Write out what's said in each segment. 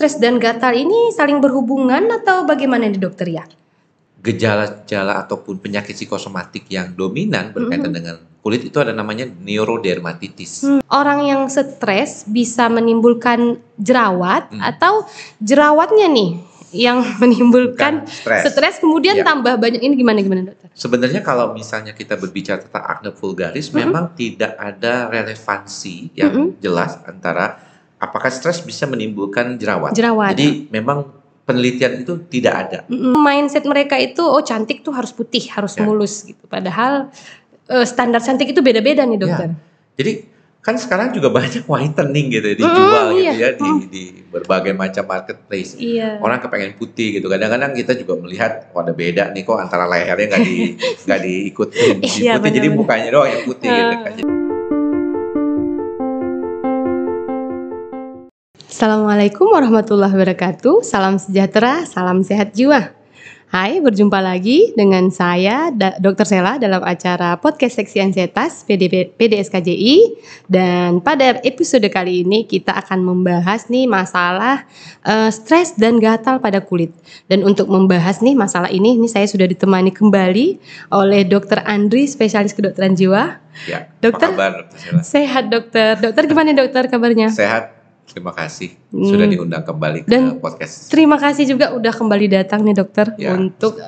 stres dan gatal ini saling berhubungan atau bagaimana nih dokter ya? Gejala-gejala ataupun penyakit psikosomatik yang dominan berkaitan dengan kulit itu ada namanya neurodermatitis. Orang yang stres bisa menimbulkan jerawat atau jerawatnya nih yang menimbulkan stres kemudian tambah banyak, ini gimana dokter? Sebenarnya kalau misalnya kita berbicara tentang acne vulgaris, memang tidak ada relevansi yang jelas antara apakah stres bisa menimbulkan jerawat. Jadi memang penelitian itu tidak ada. Mindset mereka itu, oh cantik tuh harus putih, harus mulus gitu. Padahal standar cantik itu beda-beda nih dokter. Jadi kan sekarang juga banyak whitening gitu ya, dijual gitu ya di berbagai macam marketplace. Orang kepengen putih gitu. Kadang-kadang kita juga melihat, oh ada beda nih kok antara lehernya nggak diikutin putih. Jadi mukanya doang yang putih gitu kan. Assalamualaikum warahmatullahi wabarakatuh. Salam sejahtera, salam sehat jiwa. Hai, berjumpa lagi dengan saya Dr. Sela dalam acara Podcast Seksi Ansietas PDSKJI. Dan pada episode kali ini kita akan membahas nih masalah stres dan gatal pada kulit. Dan untuk membahas nih masalah ini saya sudah ditemani kembali oleh Dr. Andri, spesialis kedokteran jiwa. Ya, dokter, apa kabar Dr. Sela? Sehat dokter. Dokter gimana dokter kabarnya? Sehat. Terima kasih sudah diundang kembali ke podcast. Terima kasih juga udah kembali datang nih dokter untuk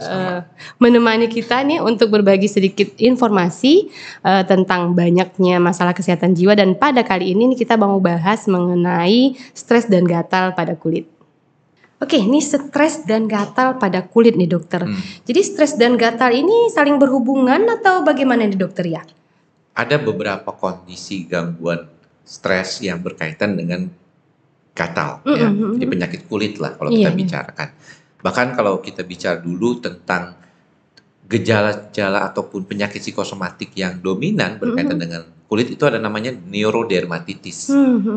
menemani kita nih untuk berbagi sedikit informasi tentang banyaknya masalah kesehatan jiwa. Dan pada kali ini kita mau bahas mengenai stres dan gatal pada kulit. Oke, ini stres dan gatal pada kulit nih dokter. Jadi stres dan gatal ini saling berhubungan atau bagaimana nih dokter ya? Ada beberapa kondisi gangguan stres yang berkaitan dengan gatal, jadi penyakit kulit lah kalau kita bicarakan. Bahkan kalau kita bicara dulu tentang gejala-gejala ataupun penyakit psikosomatik yang dominan berkaitan dengan kulit itu ada namanya neurodermatitis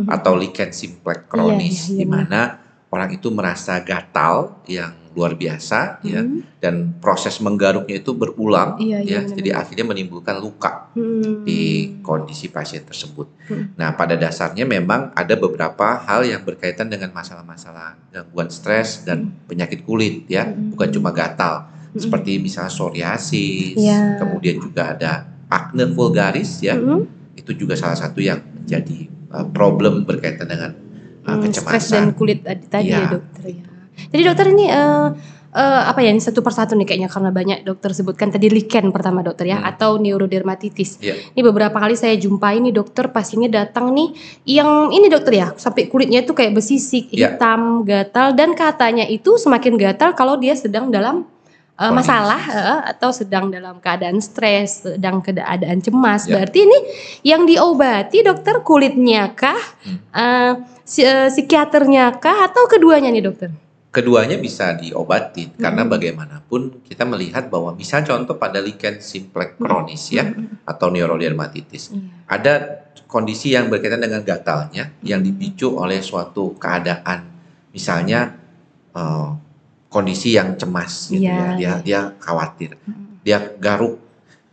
atau lichen simplex kronis, di mana orang itu merasa gatal yang luar biasa dan proses menggaruknya itu berulang jadi akhirnya menimbulkan luka di kondisi pasien tersebut. Nah, pada dasarnya memang ada beberapa hal yang berkaitan dengan masalah-masalah gangguan stres dan penyakit kulit bukan cuma gatal, seperti misalnya psoriasis, kemudian juga ada acne vulgaris itu juga salah satu yang menjadi problem berkaitan dengan kecemasan. Stres dan kulit tadi ya dokter ya. Jadi dokter ini ini satu persatu nih kayaknya karena banyak dokter sebutkan tadi lichen pertama dokter ya atau neurodermatitis. Ini beberapa kali saya jumpai nih dokter pasiennya datang nih yang ini dokter ya sampai kulitnya itu kayak besisik, hitam, gatal, dan katanya itu semakin gatal kalau dia sedang dalam masalah atau sedang dalam keadaan stres, sedang keadaan cemas. Berarti ini yang diobati dokter kulitnya kah, psikiaternya kah, atau keduanya nih dokter? Keduanya bisa diobati karena bagaimanapun kita melihat bahwa misal contoh pada lichen simplex kronis atau neurodermatitis ada kondisi yang berkaitan dengan gatalnya yang dipicu oleh suatu keadaan, misalnya kondisi yang cemas gitu dia khawatir, dia garuk.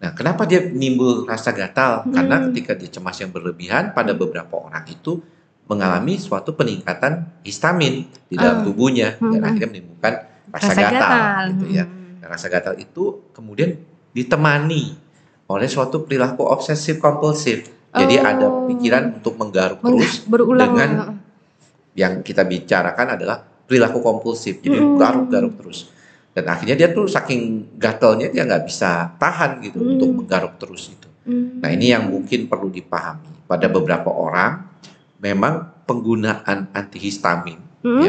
Nah, kenapa dia menimbul rasa gatal? Karena ketika dia cemas yang berlebihan, pada beberapa orang itu mengalami suatu peningkatan histamin di dalam tubuhnya dan akhirnya menimbulkan rasa gatal gitu ya. Nah, rasa gatal itu kemudian ditemani oleh suatu perilaku obsesif kompulsif. Jadi ada pikiran untuk menggaruk terus dengan yang kita bicarakan adalah perilaku kompulsif. Jadi garuk-garuk terus. Dan akhirnya dia tuh saking gatalnya dia nggak bisa tahan gitu untuk menggaruk terus itu. Nah, ini yang mungkin perlu dipahami. Pada beberapa orang memang penggunaan antihistamin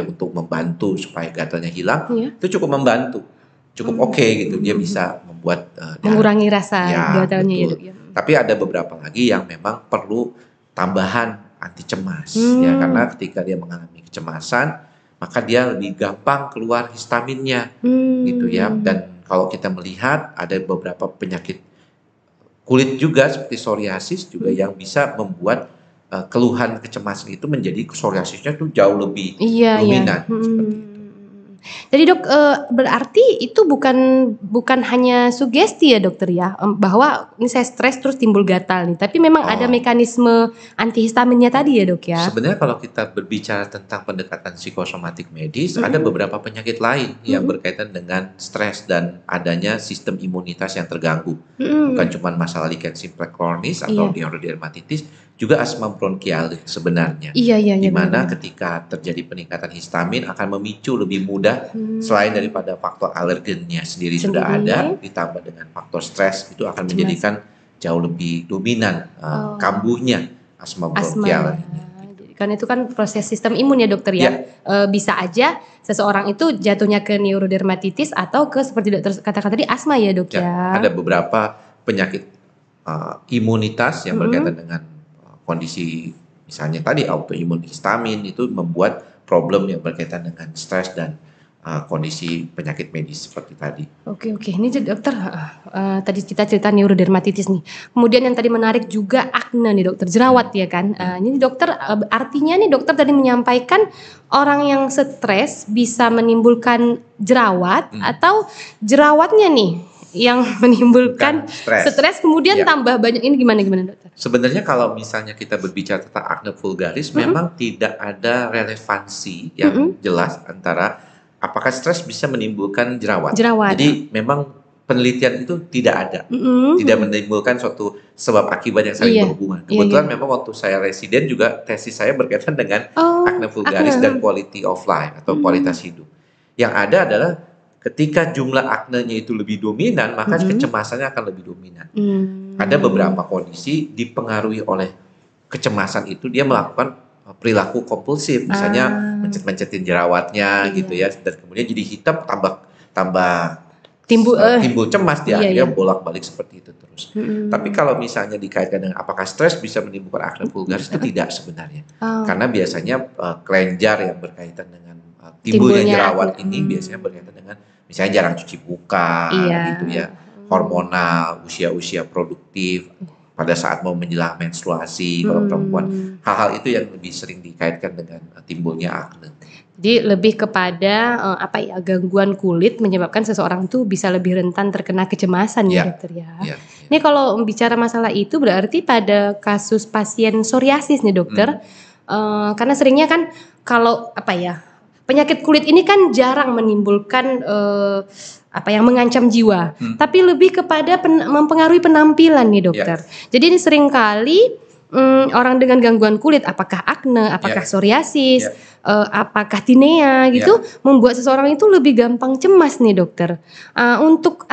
untuk membantu supaya gatalnya hilang itu cukup membantu, cukup oke gitu, dia bisa membuat mengurangi rasa gatalnya Tapi ada beberapa lagi yang memang perlu tambahan anti cemas karena ketika dia mengalami kecemasan maka dia lebih gampang keluar histaminnya gitu ya. Dan kalau kita melihat ada beberapa penyakit kulit juga seperti psoriasis juga yang bisa membuat keluhan kecemasan itu menjadi psoriasisnya tuh jauh lebih dominan seperti itu. Jadi dok, berarti itu bukan hanya sugesti ya dokter ya, bahwa ini saya stres terus timbul gatal nih, tapi memang ada mekanisme antihistaminnya tadi ya dok ya? Sebenarnya kalau kita berbicara tentang pendekatan psikosomatik medis, ada beberapa penyakit lain yang berkaitan dengan stres dan adanya sistem imunitas yang terganggu. Bukan cuma masalah lichen simplex chronis atau neurodermatitis, juga asma bronkialis sebenarnya. Di mana ketika terjadi peningkatan histamin akan memicu lebih mudah, selain daripada faktor alergennya sendiri sudah ada, ditambah dengan faktor stres, itu akan menjadikan jauh lebih dominan kambuhnya asma bronkial ini. Kan itu kan proses sistem imun ya dokter ya. Bisa aja seseorang itu jatuhnya ke neurodermatitis atau ke seperti dokter katakan tadi asma ya dok ya. Ada beberapa penyakit imunitas yang berkaitan dengan kondisi misalnya tadi autoimun histamin itu membuat problem yang berkaitan dengan stres dan kondisi penyakit medis seperti tadi. Oke, ini dokter, tadi kita cerita neurodermatitis nih. Kemudian yang tadi menarik juga akne nih dokter, jerawat ya kan. Ini dokter, artinya nih dokter tadi menyampaikan orang yang stres bisa menimbulkan jerawat atau jerawatnya nih yang menimbulkan stres kemudian tambah banyak, ini gimana dokter? Sebenarnya kalau misalnya kita berbicara tentang akne vulgaris memang tidak ada relevansi yang jelas antara apakah stres bisa menimbulkan jerawat. Jadi memang penelitian itu tidak ada, tidak menimbulkan suatu sebab akibat yang saling berhubungan. Kebetulan memang waktu saya residen juga tesis saya berkaitan dengan akne vulgaris dan quality of life atau kualitas hidup. Yang ada adalah ketika jumlah aknenya itu lebih dominan, maka kecemasannya akan lebih dominan. Ada beberapa kondisi dipengaruhi oleh kecemasan itu, dia melakukan perilaku kompulsif, misalnya mencet-mencetin jerawatnya gitu ya, dan kemudian jadi hitam tambah timbul cemas, dia akhirnya bolak-balik seperti itu terus. Tapi kalau misalnya dikaitkan dengan apakah stres bisa menimbulkan akne vulgaris, itu tidak sebenarnya. Karena biasanya kelenjar yang berkaitan dengan timbulnya jerawat ini biasanya berkaitan dengan misalnya jarang cuci muka gitu ya, hormonal, usia-usia produktif, pada saat mau menjelang menstruasi kalau perempuan, hal-hal itu yang lebih sering dikaitkan dengan timbulnya akne. Jadi lebih kepada gangguan kulit menyebabkan seseorang itu bisa lebih rentan terkena kecemasan ya dokter ya. Ini kalau bicara masalah itu berarti pada kasus pasien psoriasis nih dokter, karena seringnya kan kalau penyakit kulit ini kan jarang menimbulkan yang mengancam jiwa, tapi lebih kepada mempengaruhi penampilan nih dokter. Jadi ini seringkali orang dengan gangguan kulit, apakah akne, apakah psoriasis, apakah tinea gitu, membuat seseorang itu lebih gampang cemas nih dokter. Untuk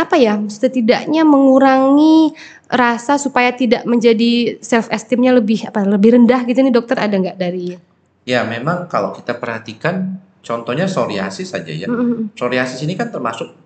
setidaknya mengurangi rasa supaya tidak menjadi self esteemnya lebih rendah gitu nih dokter, ada nggak dari? Ya memang kalau kita perhatikan contohnya psoriasis saja ya. Psoriasis ini kan termasuk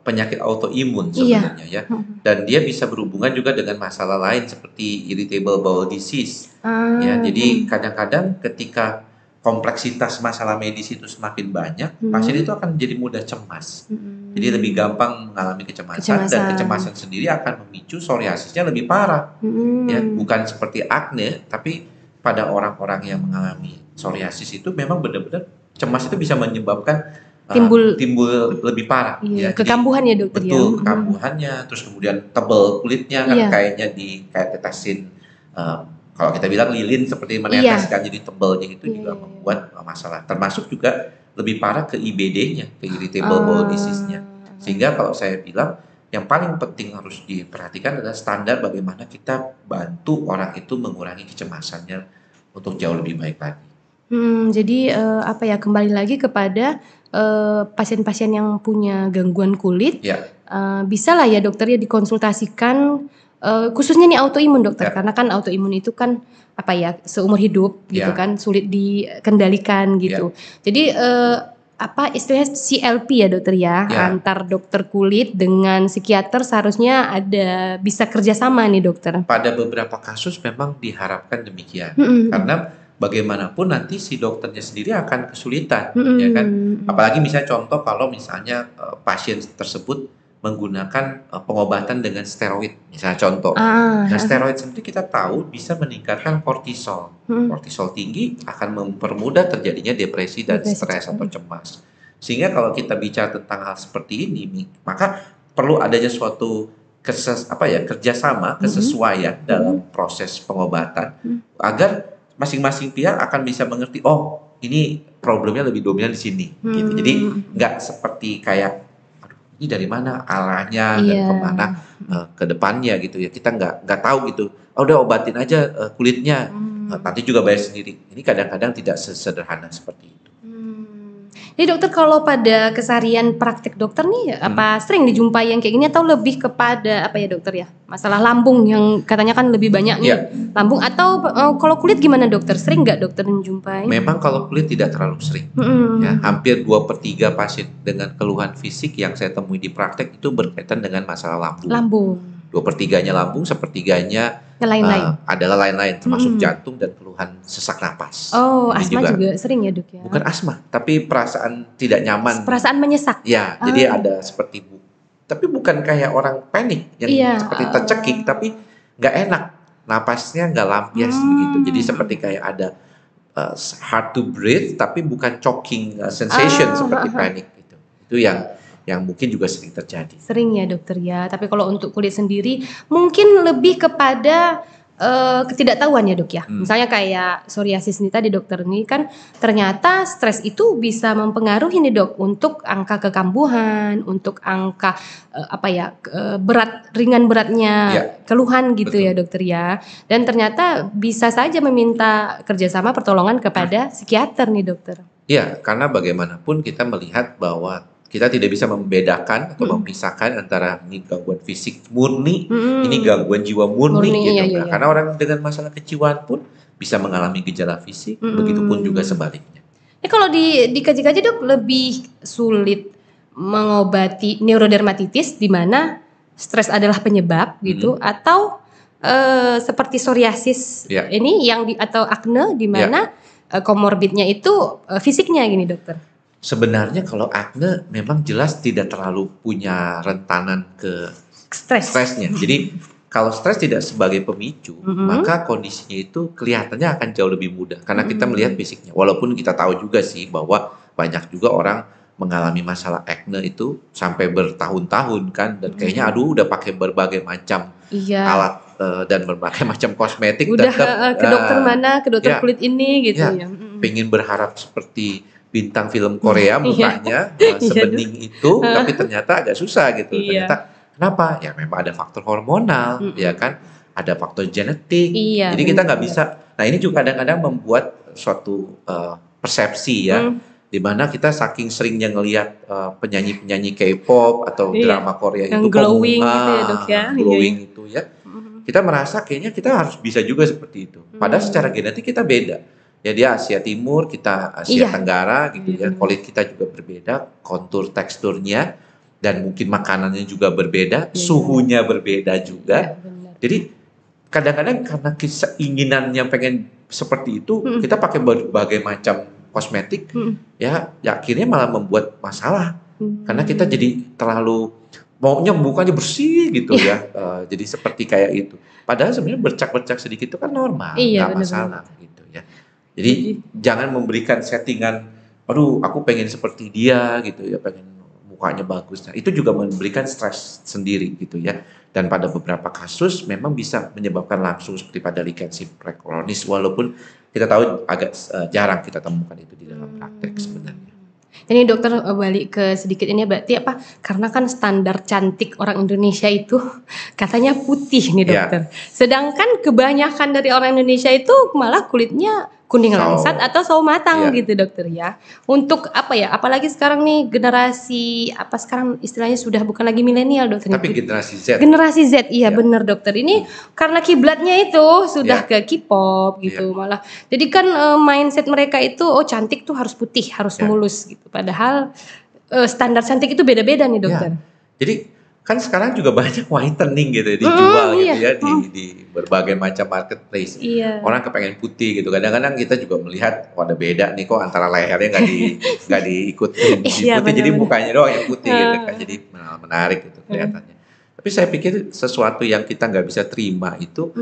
penyakit autoimun sebenarnya ya. Dan dia bisa berhubungan juga dengan masalah lain seperti irritable bowel disease. Ya, jadi kadang-kadang ketika kompleksitas masalah medis itu semakin banyak, pasien itu akan jadi mudah cemas. Jadi lebih gampang mengalami kecemasan dan kecemasan sendiri akan memicu psoriasisnya lebih parah. Ya, bukan seperti akne, tapi pada orang-orang yang mengalami psoriasis itu memang benar-benar cemas itu bisa menyebabkan timbul lebih parah. Kekambuhan ya dokter. Betul, kekambuhannya, terus kemudian tebal kulitnya kan kayaknya ditetesin, kalau kita bilang lilin seperti meneteskan, jadi tebalnya itu juga membuat masalah. Termasuk juga lebih parah ke IBD-nya, ke irritable bowel disease-nya. Sehingga kalau saya bilang yang paling penting harus diperhatikan adalah standar bagaimana kita bantu orang itu mengurangi kecemasannya untuk jauh lebih baik lagi. Jadi kembali lagi kepada pasien-pasien yang punya gangguan kulit, bisa lah ya dokter ya dikonsultasikan, khususnya nih autoimun dokter, karena kan autoimun itu kan seumur hidup gitu kan, sulit dikendalikan gitu. Jadi istilahnya CLP ya dokter ya, antar dokter kulit dengan psikiater seharusnya bisa kerjasama nih dokter. Pada beberapa kasus memang diharapkan demikian, karena bagaimanapun nanti si dokternya sendiri akan kesulitan, ya kan? Apalagi misalnya contoh kalau misalnya pasien tersebut menggunakan pengobatan dengan steroid, misalnya contoh. Nah, steroid sendiri kita tahu bisa meningkatkan kortisol. Kortisol tinggi akan mempermudah terjadinya depresi dan stres atau cemas. Sehingga kalau kita bicara tentang hal seperti ini, maka perlu adanya suatu kerjasama, kesesuaian dalam proses pengobatan agar masing-masing pihak akan bisa mengerti, oh ini problemnya lebih dominan di sini, gitu. Jadi nggak seperti kayak, aduh ini dari mana arahnya dan kemana ke depannya gitu ya. Kita nggak tahu gitu. Oh udah obatin aja kulitnya, nanti juga bayar sendiri. Ini kadang-kadang tidak sesederhana seperti itu. Jadi dokter kalau pada keseharian praktik dokter nih apa sering dijumpai yang kayak gini atau lebih kepada apa ya dokter ya? Masalah lambung yang katanya kan lebih banyak nih. Lambung atau kalau kulit gimana dokter? Sering nggak dokter menjumpai? Memang kalau kulit tidak terlalu sering. Ya, hampir 2/3 pasien dengan keluhan fisik yang saya temui di praktek itu berkaitan dengan masalah lambung. Lambung. 2/3-nya lambung, 1/3-nya adalah lain-lain termasuk jantung dan keluhan sesak napas. Oh, asma juga sering ya dok ya? Bukan asma, tapi perasaan tidak nyaman. Perasaan menyesak. Ya, jadi ada seperti tapi bukan kayak orang panik yang seperti tercekik, tapi nggak enak, napasnya nggak lampias begitu. Jadi seperti kayak ada hard to breathe, tapi bukan choking sensation seperti panik gitu. Itu yang mungkin juga sering terjadi. Sering ya dokter ya, tapi kalau untuk kulit sendiri mungkin lebih kepada ketidaktahuan ya dok ya. Misalnya kayak psoriasis ini tadi dokter ini kan ternyata stres itu bisa mempengaruhi nih dok untuk angka kekambuhan, untuk angka ringan beratnya keluhan gitu ya dokter ya. Dan ternyata bisa saja meminta kerjasama pertolongan kepada psikiater nih dokter. Iya, karena bagaimanapun kita melihat bahwa kita tidak bisa membedakan atau memisahkan antara ini gangguan fisik murni, ini gangguan jiwa murni gitu. Iya. Karena orang dengan masalah kejiwaan pun bisa mengalami gejala fisik, begitupun juga sebaliknya. Kalau dikaji-kaji dok, lebih sulit mengobati neurodermatitis di mana stres adalah penyebab gitu, atau seperti psoriasis ini atau akne di mana komorbidnya itu fisiknya gini dokter. Sebenarnya kalau akne memang jelas tidak terlalu punya rentanan ke stresnya. Jadi kalau stres tidak sebagai pemicu, maka kondisinya itu kelihatannya akan jauh lebih mudah. Karena kita melihat fisiknya. Walaupun kita tahu juga sih bahwa banyak juga orang mengalami masalah akne itu sampai bertahun-tahun kan. Dan kayaknya udah pakai berbagai macam alat dan berbagai macam kosmetik. Udah ke dokter mana, ke dokter kulit ini gitu ya. Pengen berharap seperti bintang film Korea mukanya sebening itu, tapi ternyata agak susah gitu. Ternyata kenapa? Ya memang ada faktor hormonal, ya kan, ada faktor genetik. Jadi kita nggak bisa. Nah ini juga kadang-kadang membuat suatu persepsi ya, di mana kita saking seringnya ngelihat penyanyi-penyanyi K-pop atau drama Korea yang itu glowing gitu ya dok ya. Glowing itu ya, kita merasa kayaknya kita harus bisa juga seperti itu. Padahal secara genetik kita beda. Ya dia Asia Timur, kita Asia Tenggara gitu ya. Kulit kita juga berbeda, kontur teksturnya dan mungkin makanannya juga berbeda, suhunya berbeda juga. Jadi kadang-kadang karena keinginan yang pengen seperti itu, kita pakai berbagai macam kosmetik, ya akhirnya malah membuat masalah. Karena kita jadi terlalu maunya mukanya bersih gitu ya. Jadi seperti kayak itu. Padahal sebenarnya bercak-bercak sedikit itu kan normal, nggak masalah gitu ya. Jadi jangan memberikan settingan, aduh aku pengen seperti dia gitu ya, pengen mukanya bagus. Nah, itu juga memberikan stres sendiri gitu ya. Dan pada beberapa kasus memang bisa menyebabkan langsung seperti pada lichen simplex kronis, walaupun kita tahu agak jarang kita temukan itu di dalam praktek sebenarnya. Jadi dokter balik ke sedikit ini berarti apa? Karena kan standar cantik orang Indonesia itu katanya putih nih dokter. Sedangkan kebanyakan dari orang Indonesia itu malah kulitnya kuning langsat atau sawo matang gitu dokter ya. Untuk apa ya? Apalagi sekarang nih generasi sekarang istilahnya sudah bukan lagi milenial dokter. Tapi generasi Z. Generasi Z benar dokter. Ini karena kiblatnya itu sudah ke K-pop gitu malah. Jadi kan mindset mereka itu cantik tuh harus putih, harus mulus gitu. Padahal standar cantik itu beda-beda nih dokter. Jadi kan sekarang juga banyak whitening gitu dijual gitu ya di berbagai macam marketplace. Orang kepengen putih gitu. Kadang-kadang kita juga melihat ada beda nih kok antara lehernya nggak diikutin putih. Jadi mukanya doang yang putih gitu kan. Jadi menarik gitu kelihatannya. Tapi saya pikir sesuatu yang kita nggak bisa terima itu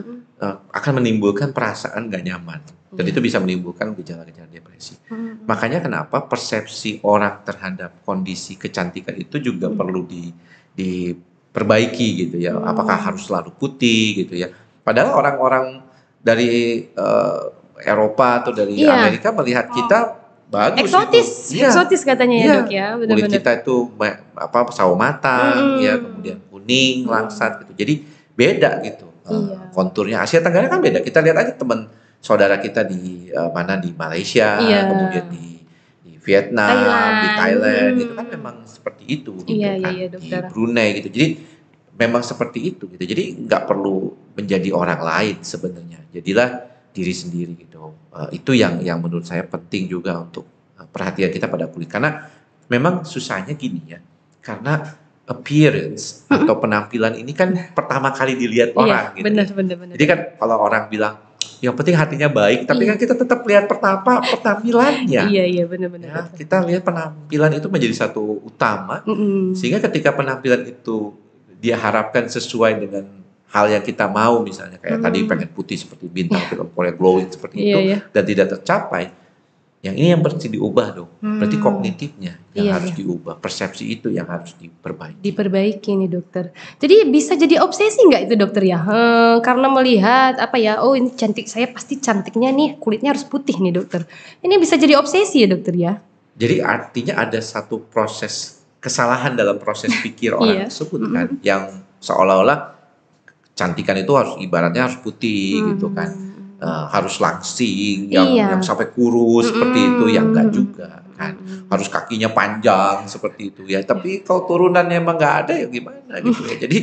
akan menimbulkan perasaan nggak nyaman. dan itu bisa menimbulkan gejala-gejala depresi. Makanya kenapa persepsi orang terhadap kondisi kecantikan itu juga perlu diperbaiki gitu ya. Apakah harus selalu putih gitu ya? Padahal orang-orang dari Eropa atau dari Amerika melihat kita bagus, eksotis katanya ya dok ya, benar-benar. Kulit kita itu sawo matang, ya kemudian kuning, langsat gitu. Jadi beda gitu konturnya. Asia Tenggara kan beda. Kita lihat aja teman saudara kita di di Malaysia, kemudian di Vietnam, di Thailand, itu kan memang seperti itu gitu kan. Di Brunei gitu. Jadi memang seperti itu gitu. Jadi nggak perlu menjadi orang lain sebenarnya. Jadilah diri sendiri gitu. Itu yang menurut saya penting juga untuk perhatian kita pada kulit, karena memang susahnya gini ya, karena appearance atau penampilan ini kan pertama kali dilihat orang gitu. Benar. Jadi kan kalau orang bilang yang penting hatinya baik, tapi kan kita tetap lihat penampilannya. Iya benar. Ya, kita lihat penampilan itu menjadi satu utama, sehingga ketika penampilan itu dia harapkan sesuai dengan hal yang kita mau, misalnya kayak tadi pengen putih seperti bintang film Korea, glowing seperti itu, dan tidak tercapai, yang ini yang berarti diubah dong. Berarti kognitifnya yang harus diubah, persepsi itu yang harus diperbaiki nih dokter. Jadi bisa jadi obsesi nggak itu dokter ya? Karena melihat oh ini cantik, saya pasti cantiknya nih kulitnya harus putih nih dokter. Ini bisa jadi obsesi ya dokter ya? Jadi artinya ada satu proses kesalahan dalam proses pikir orang tersebut kan, yang seolah-olah cantikan itu harus ibaratnya harus putih gitu kan, harus langsing, yang sampai kurus seperti itu, yang enggak juga kan, harus kakinya panjang seperti itu ya. Tapi kalau turunannya emang nggak ada ya gimana gitu ya. Jadi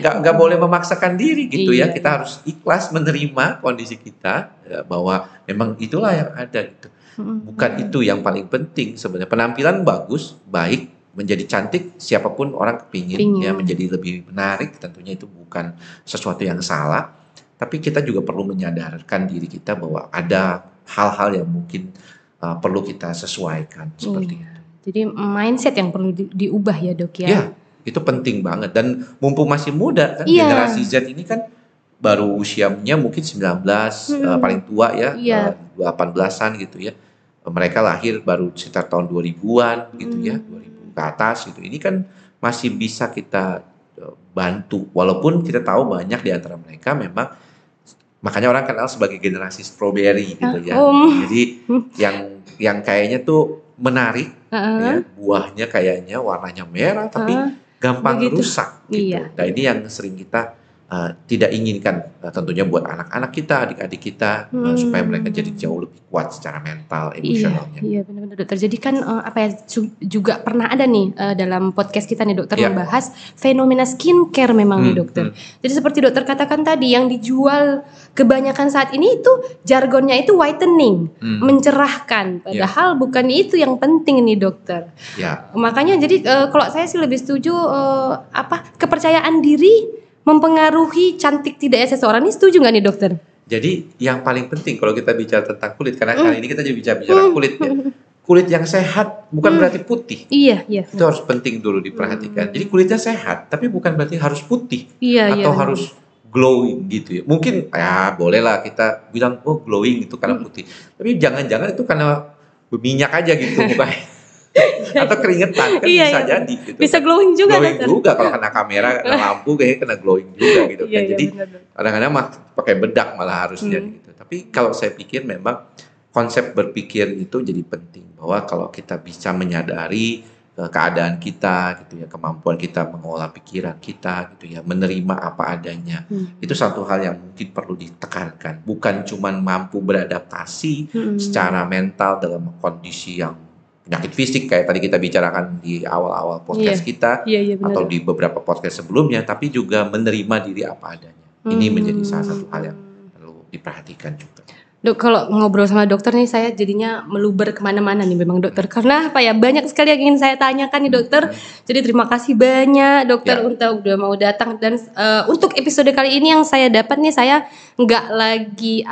nggak boleh memaksakan diri gitu ya. Kita harus ikhlas menerima kondisi kita ya, bahwa memang itulah yang ada gitu. Bukan itu yang paling penting sebenarnya. Penampilan bagus, baik, menjadi cantik, siapapun orang kepingin ya, menjadi lebih menarik, tentunya itu bukan sesuatu yang salah, tapi kita juga perlu menyadarkan diri kita bahwa ada hal-hal yang mungkin perlu kita sesuaikan seperti itu. Jadi mindset yang perlu diubah ya dok ya. Ya, itu penting banget, dan mumpung masih muda kan, generasi Z ini kan baru usianya mungkin 19, paling tua ya, 18-an gitu ya. Mereka lahir baru sekitar tahun 2000-an gitu ya, 2000 ke atas gitu. Ini kan masih bisa kita bantu, walaupun kita tahu banyak di antara mereka memang, makanya orang kenal sebagai generasi strawberry gitu ya. Jadi yang kayaknya tuh menarik ya, buahnya kayaknya warnanya merah tapi gampang rusak gitu. Nah ini yang sering kita tidak inginkan, tentunya buat anak-anak kita, adik-adik kita, supaya mereka jadi jauh lebih kuat secara mental, emosionalnya. Iya benar-benar dokter. Jadi kan juga pernah ada nih dalam podcast kita nih dokter membahas fenomena skincare memang nih dokter. Jadi seperti dokter katakan tadi, yang dijual kebanyakan saat ini itu jargonnya itu whitening, mencerahkan. Padahal bukan itu yang penting nih dokter. Makanya jadi kalau saya sih lebih setuju kepercayaan diri mempengaruhi cantik tidaknya seseorang. Ini setuju nggak nih dokter? Jadi yang paling penting kalau kita bicara tentang kulit, karena kali ini kita juga bicara kulit ya. Kulit yang sehat bukan berarti putih. Iya. Itu harus penting dulu diperhatikan. Jadi kulitnya sehat, tapi bukan berarti harus putih atau harus glowing gitu ya. Mungkin ya bolehlah kita bilang glowing itu karena putih. Tapi jangan-jangan itu karena berminyak aja gitu mukanya. Atau keringetan kan bisa jadi gitu. Bisa glowing juga. Glowing juga kalau kena kamera, kena lampu kayaknya kena glowing juga gitu kan. Jadi kadang-kadang pakai bedak malah harusnya gitu. Tapi kalau saya pikir memang konsep berpikir itu jadi penting, bahwa kalau kita bisa menyadari keadaan kita gitu ya, kemampuan kita mengolah pikiran kita gitu ya, menerima apa adanya. Itu satu hal yang mungkin perlu ditekankan. Bukan cuman mampu beradaptasi secara mental dalam kondisi yang penyakit fisik kayak tadi kita bicarakan di awal-awal podcast kita, atau di beberapa podcast sebelumnya, tapi juga menerima diri apa adanya. Ini menjadi salah satu hal yang perlu diperhatikan juga. Dok, kalau ngobrol sama dokter nih saya jadinya meluber kemana-mana nih memang dokter. Karena banyak sekali yang ingin saya tanyakan nih dokter. Jadi terima kasih banyak dokter untuk udah mau datang. Dan untuk episode kali ini yang saya dapat nih, saya nggak lagi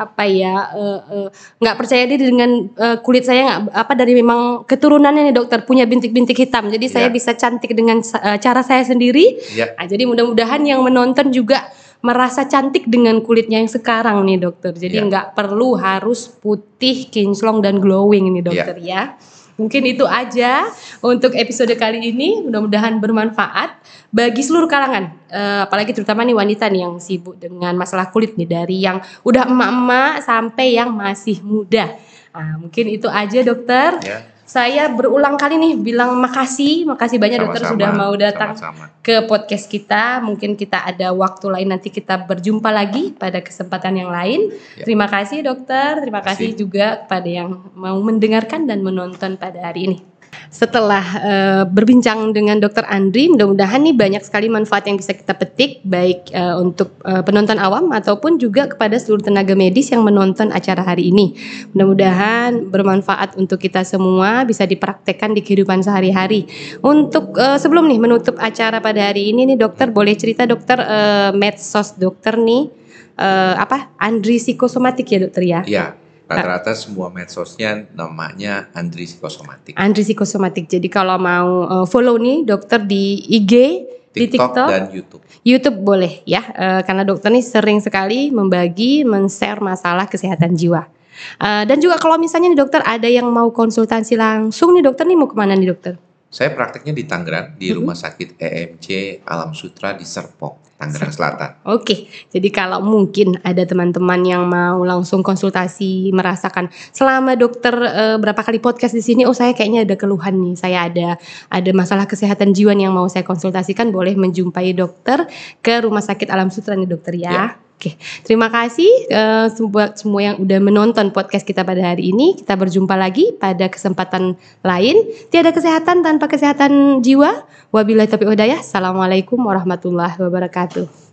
nggak percaya diri dengan kulit saya, dari memang keturunannya nih dokter, punya bintik-bintik hitam. Jadi saya bisa cantik dengan cara saya sendiri. Nah, jadi mudah-mudahan yang menonton juga merasa cantik dengan kulitnya yang sekarang nih dokter. Jadi nggak perlu harus putih, kinclong dan glowing nih dokter ya. Mungkin itu aja untuk episode kali ini. Mudah-mudahan bermanfaat bagi seluruh kalangan, apalagi terutama nih wanita nih yang sibuk dengan masalah kulit nih, dari yang udah emak-emak sampai yang masih muda. Nah, mungkin itu aja dokter. Saya berulang kali nih bilang makasih banyak dokter sudah mau datang ke podcast kita. Mungkin kita ada waktu lain nanti kita berjumpa lagi pada kesempatan yang lain. Terima kasih dokter, terima kasih juga kepada yang mau mendengarkan dan menonton pada hari ini. Setelah berbincang dengan Dr. Andri, mudah-mudahan nih banyak sekali manfaat yang bisa kita petik, baik untuk penonton awam ataupun juga kepada seluruh tenaga medis yang menonton acara hari ini. Mudah-mudahan bermanfaat untuk kita semua, bisa dipraktekkan di kehidupan sehari-hari. Untuk sebelum nih menutup acara pada hari ini nih dokter, boleh cerita dokter medsos dokter nih Andri Psikosomatik ya dokter ya? Iya. Rata-rata semua medsosnya namanya Andri Psikosomatik. Andri Psikosomatik. Jadi kalau mau follow nih dokter di IG, di TikTok dan YouTube. YouTube boleh ya, karena dokter nih sering sekali membagi, men-share masalah kesehatan jiwa. Dan juga kalau misalnya nih dokter ada yang mau konsultasi langsung nih dokter nih mau kemana nih dokter? Saya prakteknya di Tangerang, di Rumah Sakit EMC Alam Sutra di Serpong, Tangerang Selatan. Oke, jadi kalau mungkin ada teman-teman yang mau langsung konsultasi, merasakan selama dokter berapa kali podcast di sini, saya kayaknya ada keluhan nih, saya ada masalah kesehatan jiwa nih yang mau saya konsultasikan, boleh menjumpai dokter ke Rumah Sakit Alam Sutra nih dokter ya. Oke, terima kasih buat semua yang udah menonton podcast kita pada hari ini. Kita berjumpa lagi pada kesempatan lain. Tiada kesehatan tanpa kesehatan jiwa. Wabillahi taufiq wal hidayah. Assalamualaikum warahmatullahi wabarakatuh.